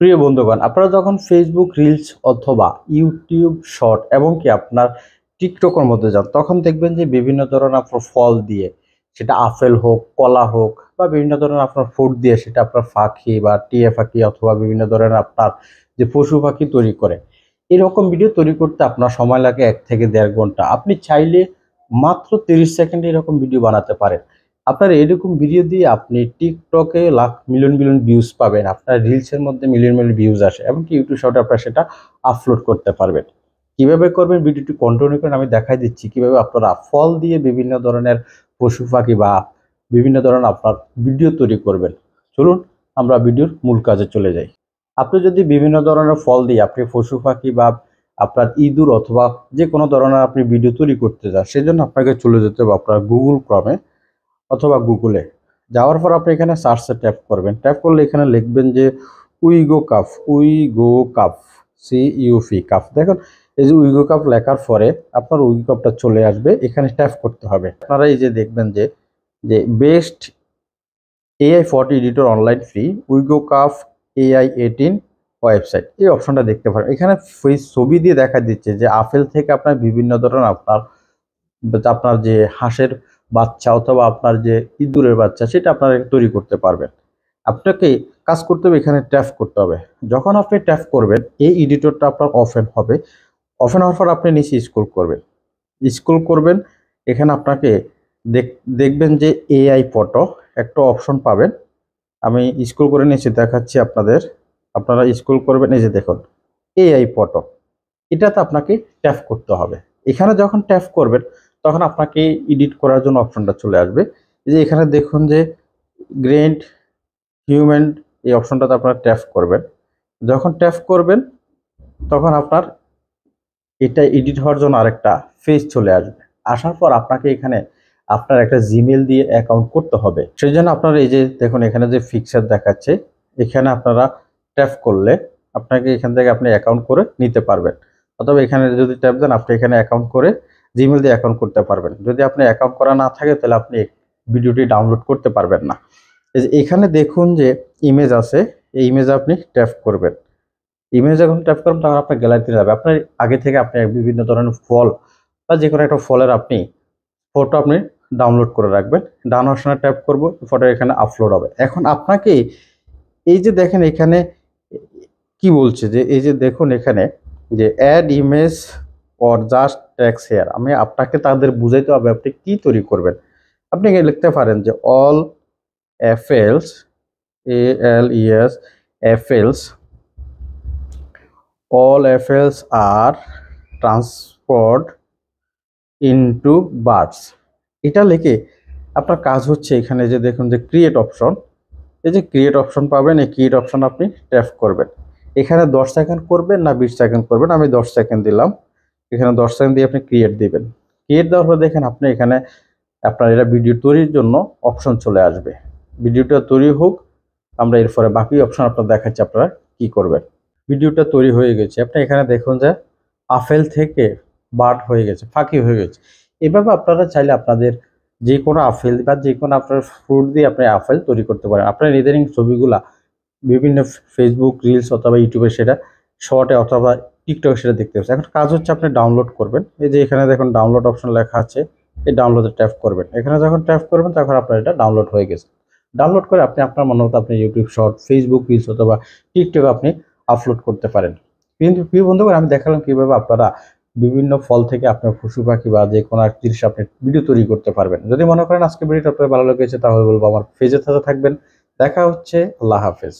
প্রিয় বন্ধুগণ, আপনারা যখন ফেসবুক রিলস অথবা ইউটিউব শর্ট এবং কি আপনার টিকটকের মধ্যে যান, তখন দেখবেন যে বিভিন্ন ধরনের আপনার ফল দিয়ে, সেটা আপেল হোক, কলা হোক বা বিভিন্ন ধরনের আপনার ফ্রুট দিয়ে, সেটা আপনার পাখি বা টিয়া পাখি অথবা বিভিন্ন ধরনের আপনার যে পশু পাখি তৈরি করে, এরকম ভিডিও তৈরি করতে আপনার সময় লাগে 1 থেকে 1.5 ঘন্টা। আপনি চাইলে মাত্র 30 সেকেন্ডে এরকম ভিডিও বানাতে পারেন। আপনার এরকম ভিডিও দিয়ে আপনি টিকটকে লাখ মিলিয়ন মিলিয়ন ভিউজ পাবেন, আপনার রিলসের মধ্যে মিলিয়ন মিলিয়ন ভিউজ আসে, এমনকি ইউটিউব শর্টে আপনারা সেটা আপলোড করতে পারবেন। কিভাবে করবেন ভিডিওটি কন্টিনিউ করেন, আমি দেখাই দিচ্ছি কিভাবে আপনারা ফল দিয়ে বিভিন্ন ধরনের পশু পাখি বা বিভিন্ন ধরনের আপনার ভিডিও তৈরি করবেন। চলুন আমরা ভিডিওর মূল কাজে চলে যাই। আপনি যদি বিভিন্ন ধরনের ফল দিয়ে আপনি পশু পাখি বা আপনার ইঁদুর অথবা যে কোনো ধরনের আপনি ভিডিও তৈরি করতে চান, সেজন্য আপনাকে চলে যেতে হবে আপনার গুগল ক্রমে অথবা গুগলে। যাওয়ার পর আপনি এখানে সার্চে ট্যাপ করবেন। ট্যাপ করলে এখানে লিখবেন যে উইগো কাফ CUF কাফ। দেখুন এই যে উইগো কাফ লেখার পরে আপনার উইগো কাফটা চলে আসবে, এখানে ট্যাপ করতে হবে। আপনারা এই যে দেখবেন যে যে best AI photo editor online free Wego calf AI18 website, এই অপশনটা দেখতে পারেন। এখানে ছবি দিয়ে দেখা দিচ্ছে যে আপেল থেকে আপনার বিভিন্ন ধরনের আপনার যে হাঁসের বাচ্চা অথবা আপনার যে ইঁদুরের বাচ্চা, সেটা আপনারা তৈরি করতে পারবেন। আপনাকে কাজ করতে হবে, এখানে ট্যাপ করতে হবে। যখন আপনি ট্যাপ করবেন, এই এডিটরটা আপনার ওপেন হবে। ওপেন হওয়ার পর আপনি নিচে স্ক্রল করবেন। এখানে আপনাকে দেখবেন যে AI ফটো একটা অপশন পাবেন। আমি স্ক্রল করে নিচে দেখাচ্ছি আপনাদের। আপনারা স্ক্রল করবেন, এই যে দেখুন AI ফটো, এটাতে আপনাকে ট্যাপ করতে হবে। এখানে যখন ট্যাপ করবেন তখন আপনাকে এডিট করার জন্য অপশনটা চলে আসবে। এই যে এখানে দেখুন যে গ্রেন্ড হিউম্যান, এই অপশনটাতে আপনারা ট্যাপ করবেন। যখন ট্যাপ করবেন তখন আপনার এটা এডিট হওয়ার জন্য আরেকটা ফেজ চলে আসবে। আসার পর আপনাকে এখানে আপনার একটা জিমেল দিয়ে অ্যাকাউন্ট করতে হবে। সেই জন্য আপনারা এই যে দেখুন এখানে যে ফিক্সার দেখাচ্ছে, এখানে আপনারা ট্যাপ করলে আপনাকে এখান থেকে আপনি অ্যাকাউন্ট করে নিতে পারবেন। অথবা এখানে যদি ট্যাপ দেন, আপনি এখানে অ্যাকাউন্ট করে জিমেল দিয়ে অ্যাকাউন্ট করতে পারবেন। যদি আপনি অ্যাকাউন্ট করা না থাকে তাহলে আপনি ভিডিওটি ডাউনলোড করতে পারবেন না। এখানে দেখুন যে ইমেজ আছে, এই ইমেজে আপনি ট্যাপ করবেন। ইমেজ যখন ট্যাপ করবেন তখন আপনার গ্যালারিতে যাবে। আপনার আগে থেকে আপনি বিভিন্ন ধরনের ফল বা যে কোনো একটা ফলের আপনি ফটো আপনি ডাউনলোড করে রাখবেন। ডান অপশনে ট্যাপ করব, ফটো এখানে আপলোড হবে। এখন আপনাকে এই যে দেখেন এখানে কি বলছে, যে এই যে দেখুন এখানে যে add image or just text here, আমি আপনাকে তাদের বুঝাইতে হবে আপনি কি তৈরি করবেন। আপনি লিখতে পারেন যে all apples ALES apples all apples are transformed into birds। এটা লিখে আপনার কাজ হচ্ছে এখানে যে দেখুন যে ক্রিয়েট অপশন, এই যে ক্রিয়েট অপশন পাবেন, এই ক্রিয়েট অপশন আপনি ট্যাপ করবেন। এখানে 10 সেকেন্ড করবেন না 20 সেকেন্ড করবেন, আমি 10 সেকেন্ড দিলাম। এখানে 10 সেকেন্ড দিয়ে আপনি ক্রিয়েট দিবেন। ক্রিয়েট দেওয়ার পর দেখেন আপনি এখানে আপনার এটা ভিডিও তৈরির জন্য অপশন চলে আসবে। ভিডিওটা তৈরি হোক, আমরা এরপরে বাকি অপশন আপনার দেখাচ্ছি আপনারা কি করবেন। ভিডিওটা তৈরি হয়ে গেছে। আপনি এখানে দেখুন যে আপেল থেকে বার্ড হয়ে গেছে, পাখি হয়ে গেছে। এভাবে আপনারা চাইলে আপনাদের যে কোনো আপেল বা যে কোনো আপনার ফ্রুট দিয়ে আপনি আপেল তৈরি করতে পারেন। আপনার ইদানিং ছবিগুলা বিভিন্ন ফেসবুক রিলস অথবা ইউটিউবে সেটা শর্টে অথবা টিকটকে সেটা দেখতে পাচ্ছেন। এখন কাজ হচ্ছে আপনি ডাউনলোড করবেন। এই যে এখানে দেখুন ডাউনলোড অপশন লেখা আছে, এই ডাউনলোডে ট্যাপ করবেন। এখানে যখন ট্যাপ করবেন তখন আপনার এটা ডাউনলোড হয়ে গেছে। ডাউনলোড করে আপনি আপনার মনে মতো আপনি ইউটিউব শর্ট, ফেসবুক রিলস অথবা টিকটকে আপনি আপলোড করতে পারেন। কিন্তু প্রিয় বন্ধুগণ, আমি দেখালাম কিভাবে আপনারা বিভিন্ন ফল থেকে আপনার পশু পাখি বা যে কোনো এক জিনিস আপনি ভিডিও তৈরি করতে পারবেন। যদি মনে করেন আজকে ভিডিওটা আপনার ভালো লেগেছে, তাহলে বলবো আমার পেজের সাথে থাকবেন। দেখা হচ্ছে, আল্লাহ হাফেজ।